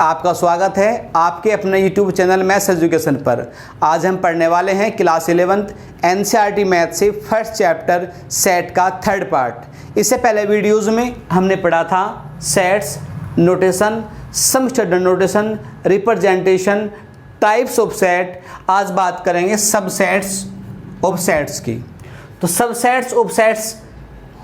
आपका स्वागत है आपके अपने YouTube चैनल मैथ्स एजुकेशन पर। आज हम पढ़ने वाले हैं क्लास 11th NCERT मैथ से फर्स्ट चैप्टर सेट का थर्ड पार्ट। इससे पहले वीडियोज़ में हमने पढ़ा था sets, notation, some standard notation, representation, types of set. आज बात करेंगे सबसेट्स ऑफ सेट्स की। तो सबसेट्स ऑफ सेट्स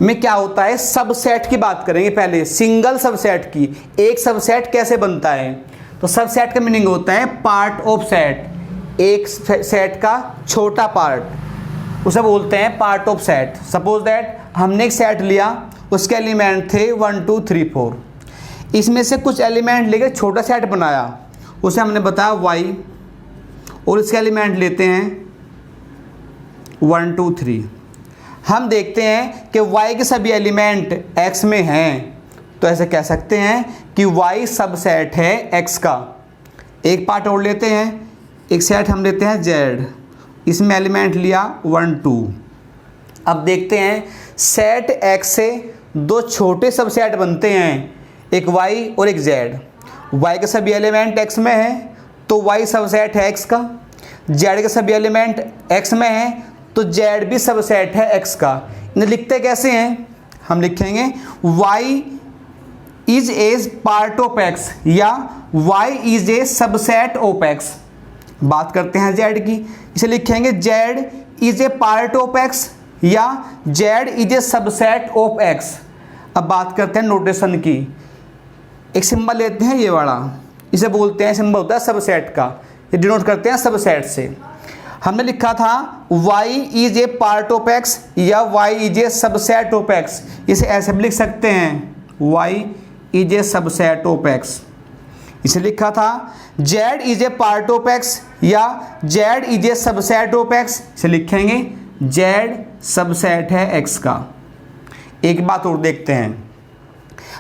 में क्या होता है, सबसेट की बात करेंगे पहले, सिंगल सबसेट की। एक सबसेट कैसे बनता है, तो सबसेट का मीनिंग होता है पार्ट ऑफ सेट, एक सेट का छोटा पार्ट, उसे बोलते हैं part of set. Suppose that हमने एक सेट लिया, उसके एलिमेंट थे 1 2 3 4, इसमें से कुछ एलिमेंट लेकर छोटा सेट बनाया, उसे हमने बताया y, और इसके एलिमेंट लेते हैं 1 2 3। हम देखते हैं कि y के सभी एलिमेंट x में हैं, तो ऐसे कह सकते हैं कि y सबसेट है x का। एक पार्ट और लेते हैं, एक सेट हम लेते हैं z, इसमें एलिमेंट लिया 1 2। अब देखते हैं सेट x से दो छोटे सबसेट बनते हैं, एक y और एक z। y के सभी एलिमेंट x में हैं तो y सबसेट है x का, z के सभी एलिमेंट x में हैं तो z भी सबसेट है x का। इन्हें लिखते कैसे हैं, हम लिखेंगे y is a part of x या y is a subset of x। बात करते हैं z की, इसे लिखेंगे z is a part of x या z is a subset of x। अब बात करते हैं नोटेशन की। एक सिंबल लेते हैं ये वाला, इसे बोलते हैं, सिंबल होता है सबसेट का, ये डिनोट करते हैं सबसेट से। हमने लिखा था y is a part of x या y is a subset of x, इसे ऐसे भी लिख सकते हैं y is a subset of x। इसे लिखा था z is a part of x या z is a subset of x, इसे लिखेंगे z सबसेट है x का। एक बात और देखते हैं,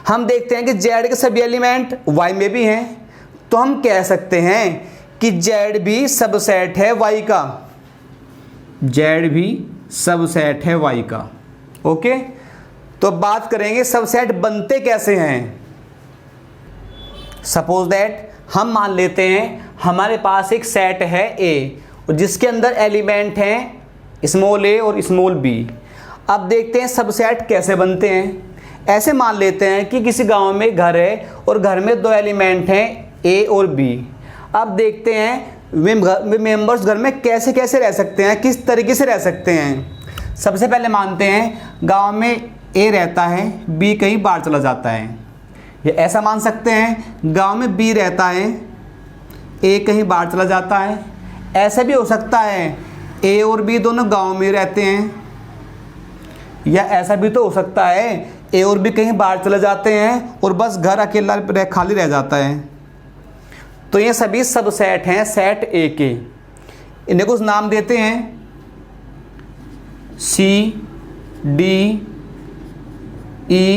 हम देखते हैं कि z के सभी एलिमेंट y में भी हैं, तो हम कह सकते हैं कि z भी सबसेट है y का, z भी सबसेट है y का। ओके, तो बात करेंगे सबसेट बनते कैसे हैं। सपोज दैट हम मान लेते हैं हमारे पास एक सेट है A, जिसके अंदर एलिमेंट हैं स्मॉल a और स्मॉल b। अब देखते हैं सबसेट कैसे बनते हैं। ऐसे मान लेते हैं कि किसी गांव में घर है और घर में दो एलिमेंट हैं a और b। अब देखते हैं मेंबर्स घर में कैसे कैसे रह सकते हैं, किस तरीके से रह सकते हैं। सबसे पहले मानते हैं गांव में a रहता है, b कहीं बाहर चला जाता है। ये ऐसा मान सकते हैं गांव में b रहता है, a कहीं बाहर चला जाता है। ऐसा भी हो सकता है a और b दोनों गांव में रहते हैं, या ऐसा भी तो हो सकता है a और b कहीं बाहर चले जाते हैं और बस घर अकेला खाली रह जाता है। तो ये सभी सबसेट हैं सेट A के। इन्हें कुछ नाम देते हैं C D E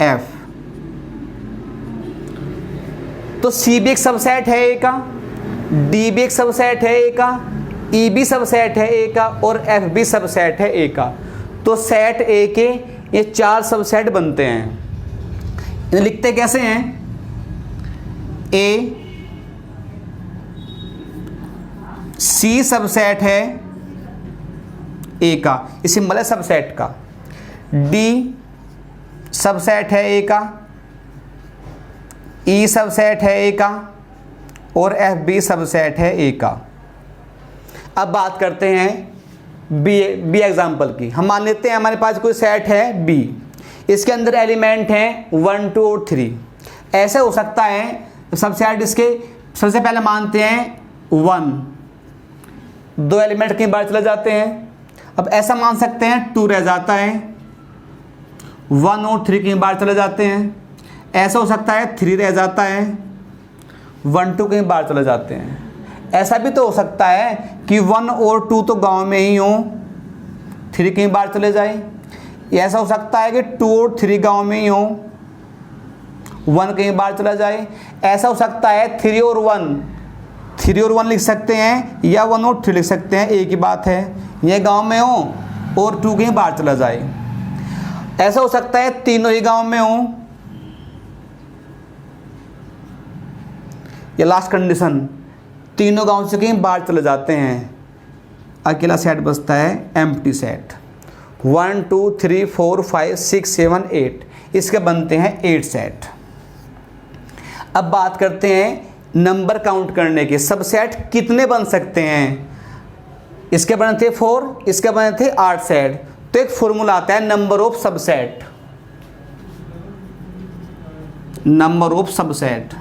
F। तो C भी एक सबसेट है A का, D भी एक सबसेट है A का, E भी सबसेट है A का और F भी सबसेट है A का। तो सेट A के ये चार सबसेट बनते हैं। इन्हें लिखते कैसे हैं, A C सबसेट है A का, इस सिंबल है सबसेट का। D सबसेट है A का, E सबसेट है A का और F भी सबसेट है A का। अब बात करते हैं B एग्जाम्पल की। हम मान लेते हैं हमारे पास कोई सेट है B, इसके अंदर एलिमेंट हैं 1 2 और 3। ऐसे हो सकता है सबसेट इसके, सबसे पहले मानते हैं 1, दो एलिमेंट कहीं बाहर चले जाते हैं। अब ऐसा मान सकते हैं 2 रह जाता है, 1 और 3 कहीं बाहर चले जाते हैं। ऐसा हो सकता है 3 रह जाता है, 1 2 कहीं बाहर चले जाते हैं। ऐसा भी तो हो सकता है कि 1 और 2 तो गांव में ही हो, 3 कहीं बाहर चले जाए। ऐसा हो सकता है कि 2 और 3 गांव में ही हो, 1 कहीं बाहर चला जाए। ऐसा हो सकता है 3 और 1 लिख सकते हैं या 1 और 3 लिख सकते हैं, एक ही बात है। ये गांव में हो और 2 कहीं बाहर चला जाए। ऐसा हो सकता है तीनों ही गांव में हो, या लास्ट कंडीशन, तीनों गांव से कहीं बाहर चले जाते हैं, अकेला सेट बचता है एम्प्टी सेट। 1 2 3 4 5 6 7 8, इसके बनते हैं 8 सेट। अब बात करते हैं नंबर काउंट करने के, सब सेट कितने बन सकते हैं। इसके बने थे 4, इसके बने थे 8 सेट। तो एक फॉर्मूला आता है number of subset, number of subset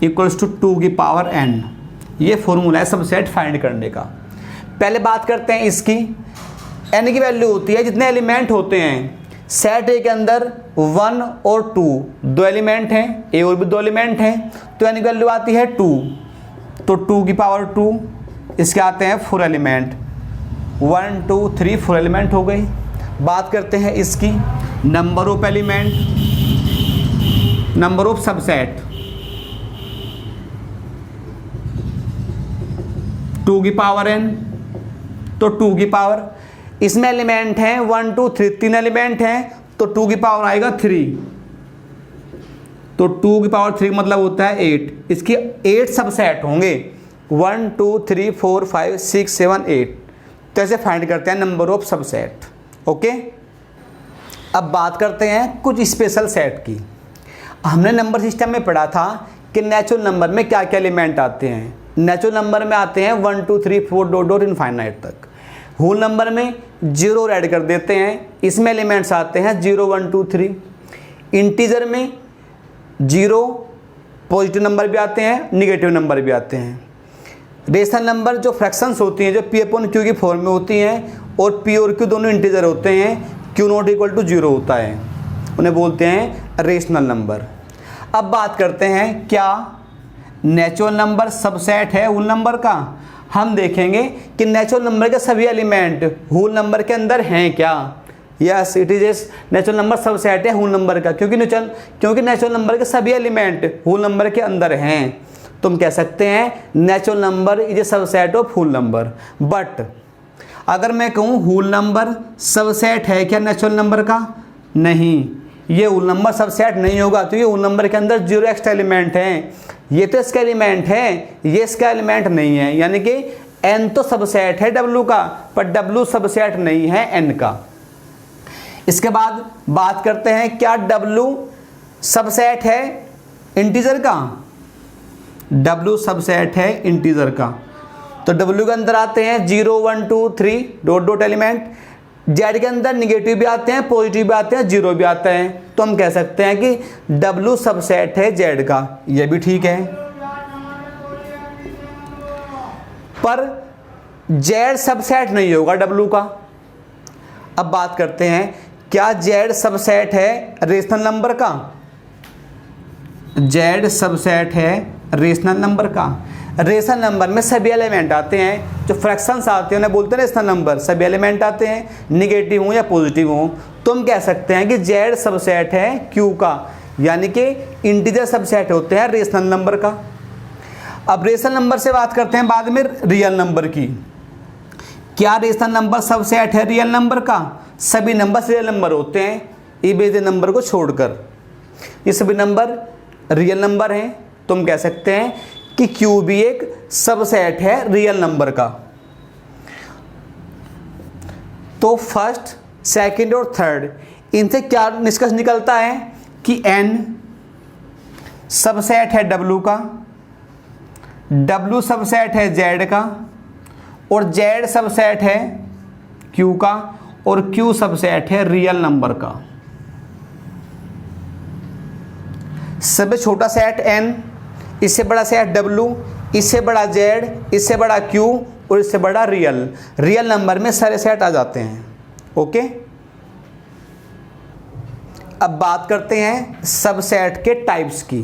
equals to 2 की पावर n। ये फॉर्मूला है सबसेट फाइंड करने का। पहले बात करते हैं इसकी। n की वैल्यू होती है जितने एलिमेंट होते हैं सेट ए के अंदर, 1 और 2 दो एलिमेंट हैं, ए और भी दो एलिमेंट हैं, तो n की वैल्यू आती है 2। तो 2 की पावर 2, इसके आते हैं 4 एलिमेंट, 1 2 3 4 एलिमेंट हो गई। बात करते हैं इसकी number of element, number of subset, 2 की पावर n, तो 2 की पावर, इसमें एलिमेंट हैं 1 2 3, 3 एलिमेंट हैं, तो 2 की पावर आएगा 3, तो 2 की पावर 3 मतलब होता है 8। इसकी 8 सबसेट होंगे, 1 2 3 4 5 6 7 8। तो ऐसे फाइंड करते हैं नंबर ऑफ सबसेट। ओके, अब बात करते हैं कुछ स्पेशल सेट की। हमने नंबर सिस्टम में पढ़ा था कि नेचुरल नंबर में क्या क्या एलिमेंट आते हैं। नेचुरल नंबर में आते हैं 1 2 3 4 डॉट डॉट इनफाइनाइट तक। होल नंबर में 0 ऐड कर देते हैं, इसमें एलिमेंट्स आते हैं 0 1 2 3। इंटीजर में 0 पॉजिटिव नंबर भी आते हैं, निगेटिव नंबर भी आते हैं। रेशनल नंबर जो फ्रैक्शंस होती हैं, जो पी अपॉन क्यू की फॉर्म में होती हैं, और पी और क्यू दोनों इंटीजर होते हैं, क्यू नॉट इक्वल टू 0 होता है, उन्हें बोलते हैं रेशनल नंबर। अब बात करते हैं क्या नेचुरल नंबर सबसेट है होल नंबर का। हम देखेंगे कि नेचुरल नंबर के सभी एलिमेंट होल नंबर के अंदर हैं क्या। Yes, it is S natural number subset है होल नंबर का, क्योंकि नेचुरल नंबर के सभी एलिमेंट होल नंबर के अंदर हैं। तो हम कह सकते हैं natural number is a subset of whole number. But अगर मैं कहूँ होल नंबर सबसेट है क्या नेचुरल नंबर का, नहीं, ये होल नंबर सबसेट नहीं होगा, तो ये होल नंबर के अंदर 0 एक्स्ट्रा एलिमेंट हैं। ये तो इसका एलिमेंट है, ये इसका एलिमेंट नहीं है, यानी कि n तो सबसेट है w का, पर w सबसेट नहीं है n का। इसके बाद बात करते हैं क्या w सबसेट है इंटीजर का। w सबसेट है इंटीजर का, तो w के अंदर आते हैं 0 1 2 3 डॉट डॉट एलिमेंट। z के अंदर निगेटिव भी आते हैं, पॉजिटिव भी आते हैं, 0 भी आता है। तो हम कह सकते हैं कि w सबसेट है z का, यह भी ठीक है। पर z सबसेट नहीं होगा w का। अब बात करते हैं क्या z सबसेट है रेशनल नंबर का। z सबसेट है रेशनल नंबर का। रेशनल नंबर में सभी एलिमेंट आते हैं, जो फ्रैक्शंस आते हैं उन्हें बोलते हैं रेशनल नंबर। सभी एलिमेंट आते हैं, निगेटिव हो या पॉजिटिव हो। तो हम कह सकते हैं कि z सबसेट है q का, यानी कि इंटीजर सबसेट होते हैं रेशनल नंबर का। अब रेशनल नंबर से बात करते हैं बाद में रियल नंबर की। क्या रेशनल नंबर सबसेट है रियल नंबर का। सभी नंबर रियल नंबर होते हैं, इमेजिनरी नंबर को छोड़कर। ये सभी नंबर रियल नंबर हैं, तो हम कह सकते हैं कि Q भी एक सबसेट है रियल नंबर का। तो फर्स्ट, सेकंड और थर्ड, इनसे क्या निष्कर्ष निकलता है कि n सबसेट है W का, W सबसेट है Z का, और Z सबसेट है Q का, और Q सबसेट है रियल नंबर का। सबसे छोटा सेट n, इससे बड़ा सेट W, इससे बड़ा Z, इससे बड़ा Q, और इससे बड़ा रियल नंबर में सारे सेट आ जाते हैं। ओके, अब बात करते हैं सबसेट के टाइप्स की।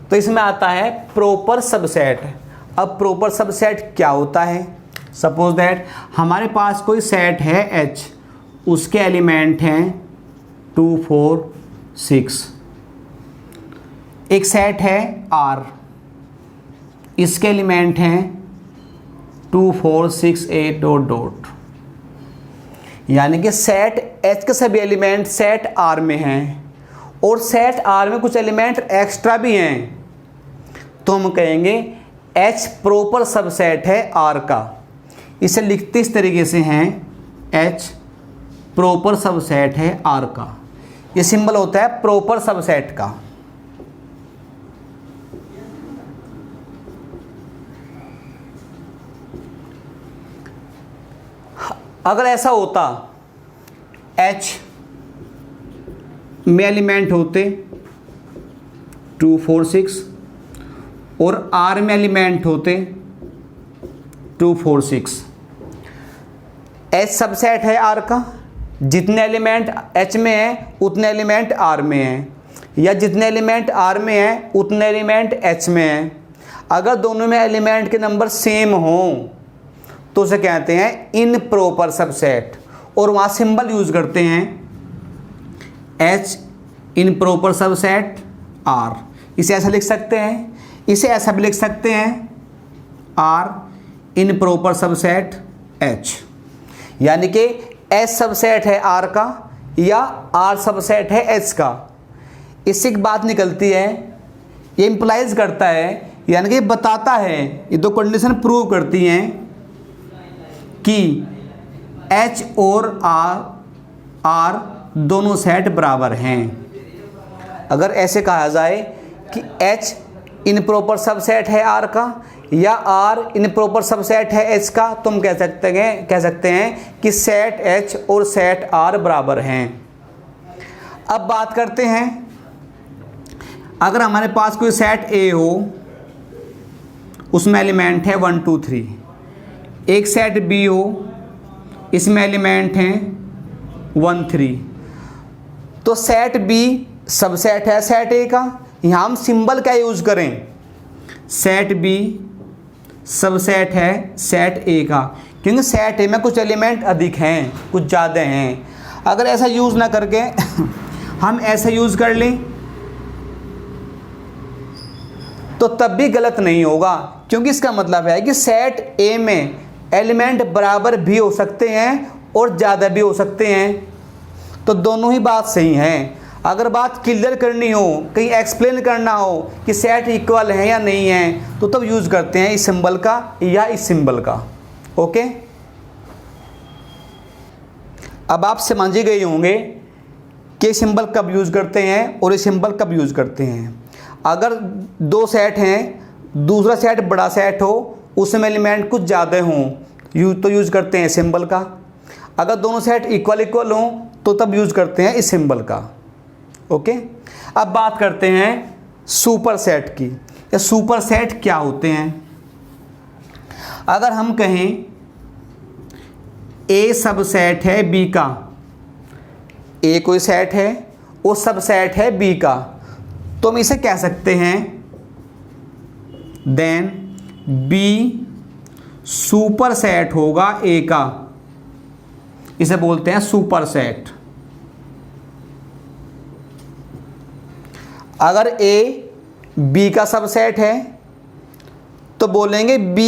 तो इसमें आता है प्रॉपर सबसेट। अब प्रॉपर सबसेट क्या होता है। सपोज दैट हमारे पास कोई सेट है H, उसके एलिमेंट हैं 2 4 6। एक सेट है R, इसके एलिमेंट हैं 2 4 6 8 डॉट डॉट। यानी कि सेट H के सभी एलिमेंट सेट R में हैं, और सेट आर में कुछ एलिमेंट एक्स्ट्रा भी हैं तो हम कहेंगे H प्रॉपर सबसेट है R का। इसे लिखते इस तरीके से हैं, H प्रॉपर सबसेट है R का। ये सिंबल होता है प्रॉपर सबसेट का। अगर ऐसा होता H में एलिमेंट होते 2 4 6 और R में एलिमेंट होते 2 4 6, H सबसेट है R का, जितने एलिमेंट H में हैं उतने एलिमेंट R में हैं, या जितने एलिमेंट R में हैं उतने एलिमेंट H में हैं। अगर दोनों में एलिमेंट के नंबर सेम हों तो उसे कहते हैं इन प्रॉपर सबसेट, और वहाँ सिंबल यूज़ करते हैं H in proper subset R। इसे ऐसा लिख सकते हैं, इसे ऐसा भी लिख सकते हैं R in proper subset H, यानी कि H सबसेट है R का या R सबसेट है H का। इससे एक बात निकलती है, ये इंप्लाइज करता है, यानी कि बताता है, ये दो कंडीशन प्रूव करती हैं कि H और R दोनों सेट बराबर हैं। अगर ऐसे कहा जाए कि H इन प्रॉपर सबसेट है R का या R इन प्रॉपर सबसेट है H का, तो हम कह सकते हैं कि सेट H और सेट R बराबर हैं। अब बात करते हैं, अगर हमारे पास कोई सेट A हो, उसमें एलिमेंट है 1 2 3, एक सेट B हो, इसमें एलिमेंट हैं 1 3, तो सेट B सबसेट है सेट A का। यहाँ हम सिंबल क्या यूज़ करें, सेट B सबसेट है सेट A का, क्योंकि सेट A में कुछ एलिमेंट अधिक हैं, कुछ ज़्यादा हैं। अगर ऐसा यूज़ ना करके हम ऐसा यूज़ कर लें तो तब भी गलत नहीं होगा, क्योंकि इसका मतलब है कि सेट A में एलिमेंट बराबर भी हो सकते हैं और ज़्यादा भी हो सकते हैं, तो दोनों ही बात सही हैं। अगर बात क्लियर करनी हो, कहीं एक्सप्लेन करना हो कि सेट इक्वल है या नहीं है, तो तब यूज़ करते हैं इस सिंबल का या इस सिंबल का। ओके, अब आप समझ ही गए होंगे कि सिंबल कब यूज़ करते हैं और ये सिंबल कब यूज़ करते हैं। अगर दो सेट हैं, दूसरा सेट बड़ा सेट हो, उसमें एलिमेंट कुछ ज़्यादा हों तो यूज़ करते हैं सिंबल का। अगर दोनों सेट इक्वल हों तो तब यूज़ करते हैं इस सिंबल का। ओके, अब बात करते हैं सुपर सेट की। या सुपर सेट क्या होते हैं। अगर हम कहें A सबसेट है B का, A कोई सेट है, वो सबसेट है B का, तो हम इसे कह सकते हैं देन B सुपर सेट होगा A का, इसे बोलते हैं सुपर सेट। अगर A B का सबसेट है तो बोलेंगे B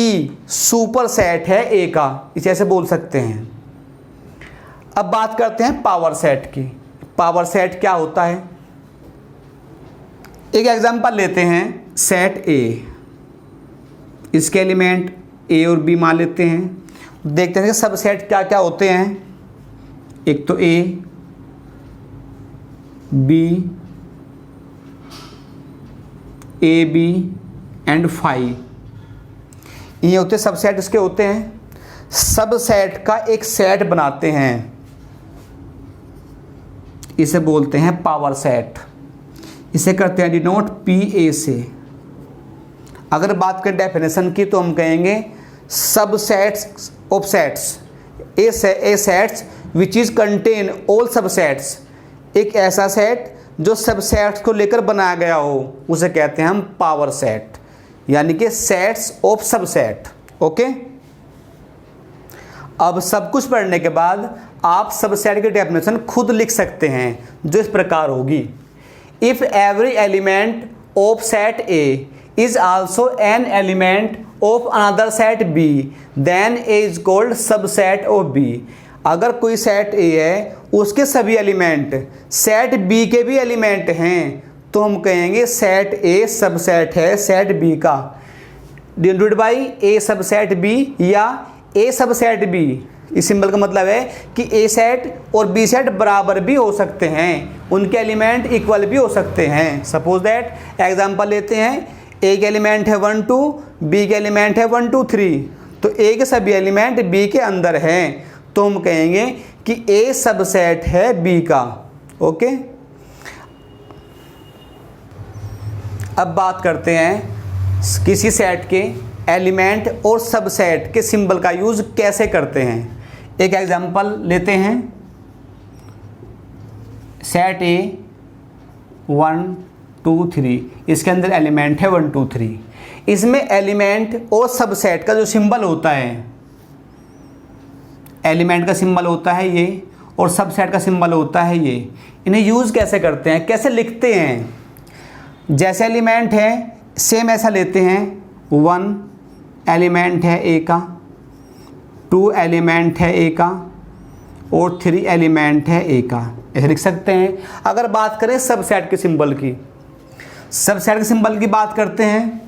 सुपर सेट है A का, इसे ऐसे बोल सकते हैं। अब बात करते हैं पावर सेट की। पावर सेट क्या होता है, एक एग्जांपल लेते हैं, सेट A, इसके एलिमेंट A और B मान लेते हैं। देखते हैं कि सबसेट क्या क्या होते हैं। एक तो A, B, AB and phi, ये होते सबसेट इसके होते हैं। सबसेट का एक सेट बनाते हैं, इसे बोलते हैं पावर सेट। इसे करते हैं डिनोट PA से। अगर बात करें डेफिनेशन की तो हम कहेंगे subsets of sets, A sets which is contain all subsets. एक ऐसा सेट जो सबसेट्स को लेकर बनाया गया हो, उसे कहते हैं हम पावर सेट, यानी कि सेट्स ऑफ सबसेट। ओके, अब सब कुछ पढ़ने के बाद आप सबसेट की डेफिनेशन खुद लिख सकते हैं, जो इस प्रकार होगी। If every element of set A is also an element of another set B, then A is called subset of B। अगर कोई सेट A है उसके सभी एलिमेंट सेट बी के भी एलिमेंट हैं तो हम कहेंगे सेट ए सबसेट है सेट बी का, denoted by A subset B या ए सबसेट बी। इस सिंबल का मतलब है कि ए सेट और बी सेट बराबर भी हो सकते हैं, उनके एलिमेंट इक्वल भी हो सकते हैं। सपोज दैट एग्जांपल लेते हैं, ए के एलिमेंट है 1 2, बी के एलिमेंट है 1 2 3, तो ए के सभी एलिमेंट बी के अंदर हैं तो हम कहेंगे कि ए सबसेट है बी का। ओके, अब बात करते हैं किसी सेट के एलिमेंट और सबसेट के सिंबल का यूज कैसे करते हैं। एक एग्जांपल लेते हैं, सेट ए 1 2 3, इसके अंदर एलिमेंट है 1 2 3। इसमें एलिमेंट और सबसेट का जो सिंबल होता है, एलिमेंट का सिंबल होता है ये और सबसेट का सिंबल होता है ये, इन्हें यूज़ कैसे करते हैं, कैसे लिखते हैं। जैसे एलिमेंट है सेम ऐसा लेते हैं, 1 एलिमेंट है ए का, 2 एलिमेंट है ए का और 3 एलिमेंट है ए का, ऐसे लिख सकते हैं। अगर बात करें सबसेट के सिंबल की, सबसेट के सिंबल की बात करते हैं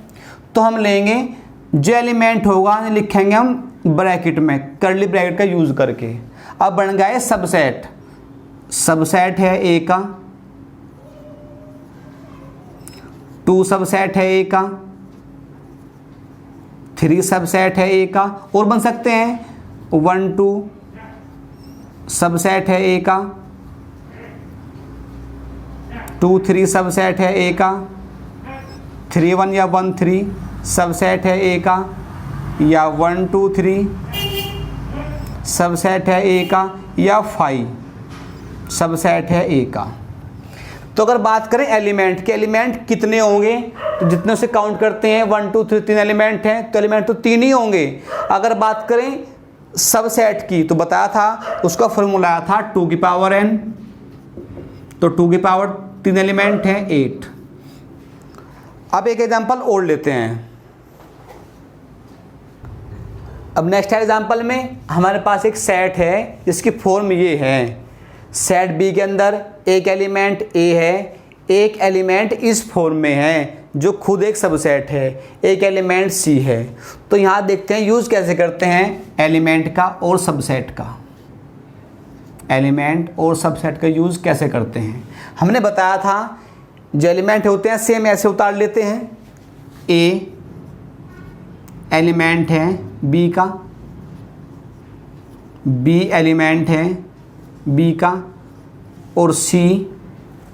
तो हम लेंगे जो एलिमेंट होगा लिखेंगे हम ब्रैकेट में, कर्ली ब्रैकेट का यूज़ करके। अब बन गया सबसेट, सबसेट है ए का, 2 सबसेट है ए का, 3 सबसेट है ए का, और बन सकते हैं 1 2 सबसेट है ए का, 2 3 सबसेट है ए का, 3 1 या 1 3 सबसेट है ए का, या 1 2 3 सबसेट है ए का, या 5 सबसेट है ए का। तो अगर बात करें एलिमेंट के, एलिमेंट कितने होंगे, तो जितने से काउंट करते हैं 1 2 3 3 एलिमेंट हैं तो एलिमेंट तो 3 ही होंगे। अगर बात करें सबसेट की तो बताया था उसका फॉर्मूला था 2 की पावर n, तो 2 की पावर 3 एलिमेंट हैं 8। अब एक एग्जांपल और लेते हैं। अब नेक्स्ट एग्जांपल में हमारे पास एक सेट है जिसकी फॉर्म ये है, सेट बी के अंदर एक एलिमेंट ए है, एक एलिमेंट इस फॉर्म में है जो खुद एक सबसेट है, एक एलिमेंट सी है। तो यहाँ देखते हैं यूज़ कैसे करते हैं एलिमेंट का और सबसेट का, एलिमेंट और सबसेट का यूज़ कैसे करते हैं। हमने बताया था जो एलिमेंट होते हैं सेम ऐसे उतार लेते हैं, ए एलिमेंट है बी का, बी एलिमेंट है बी का, और सी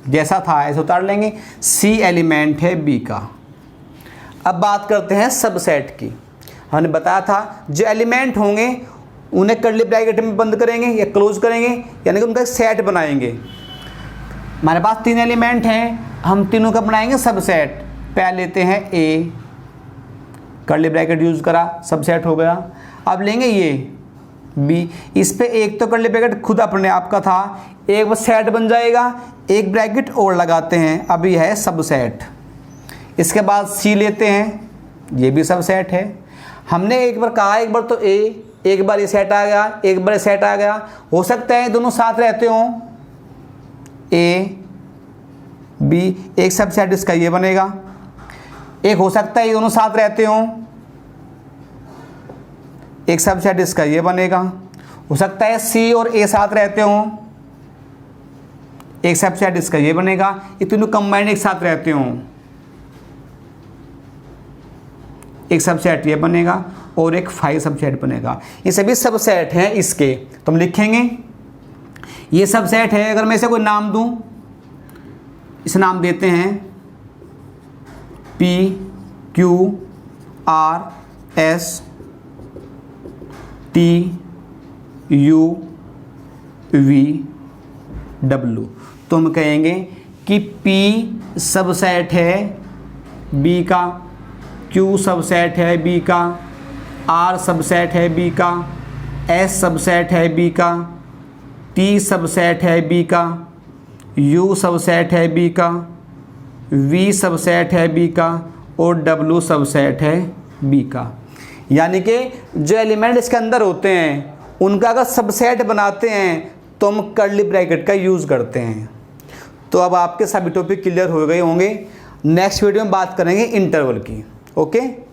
जैसा था ऐसे उतार लेंगे, सी एलिमेंट है बी का। अब बात करते हैं सबसेट की। हमने बताया था जो एलिमेंट होंगे उन्हें कर्ली ब्रैकेट में बंद करेंगे या क्लोज करेंगे, यानी कि उनका एक सेट बनाएंगे। हमारे पास 3 एलिमेंट हैं, हम तीनों का बनाएंगे सबसेट। पहले लेते हैं ए, कर्ली ब्रैकेट यूज़ करा, सबसेट हो गया। अब लेंगे ये बी, इस पे एक तो कर्ली ब्रैकेट खुद अपने आप का था, एक बस सेट बन जाएगा, एक ब्रैकेट और लगाते हैं, अब यह है सबसेट। इसके बाद सी लेते हैं, ये भी सबसेट है। हमने एक बार कहा, एक बार तो ए, एक बार ये सेट आ गया, एक बार ये सेट आ गया। हो सकता है दोनों साथ रहते हों, ए बी, एक सबसेट इसका ये बनेगा। एक हो सकता है ये दोनों साथ रहते हों, एक सबसेट इसका ये बनेगा। हो सकता है सी और ए साथ रहते हों, एक सबसेट इसका ये बनेगा। ये तीनों कंबाइंड एक साथ रहते हों, एक सबसेट ये बनेगा और एक 5 सबसेट बनेगा। ये सभी सबसेट हैं इसके, तो हम लिखेंगे ये सबसेट है। अगर मैं इसे कोई नाम दूं, इसे नाम देते हैं P Q R S T U V W, तो हम कहेंगे कि P सबसेट है B का, Q सबसेट है B का, R सबसेट है B का, S सबसेट है B का, T सबसेट है B का, U सबसेट है B का, V सबसेट है B का और W सबसेट है B का। यानी कि जो एलिमेंट इसके अंदर होते हैं उनका अगर सबसेट बनाते हैं तो हम कर्ली ब्रैकेट का यूज़ करते हैं। तो अब आपके सभी टॉपिक क्लियर हो गए होंगे। नेक्स्ट वीडियो में बात करेंगे इंटरवल की। ओके।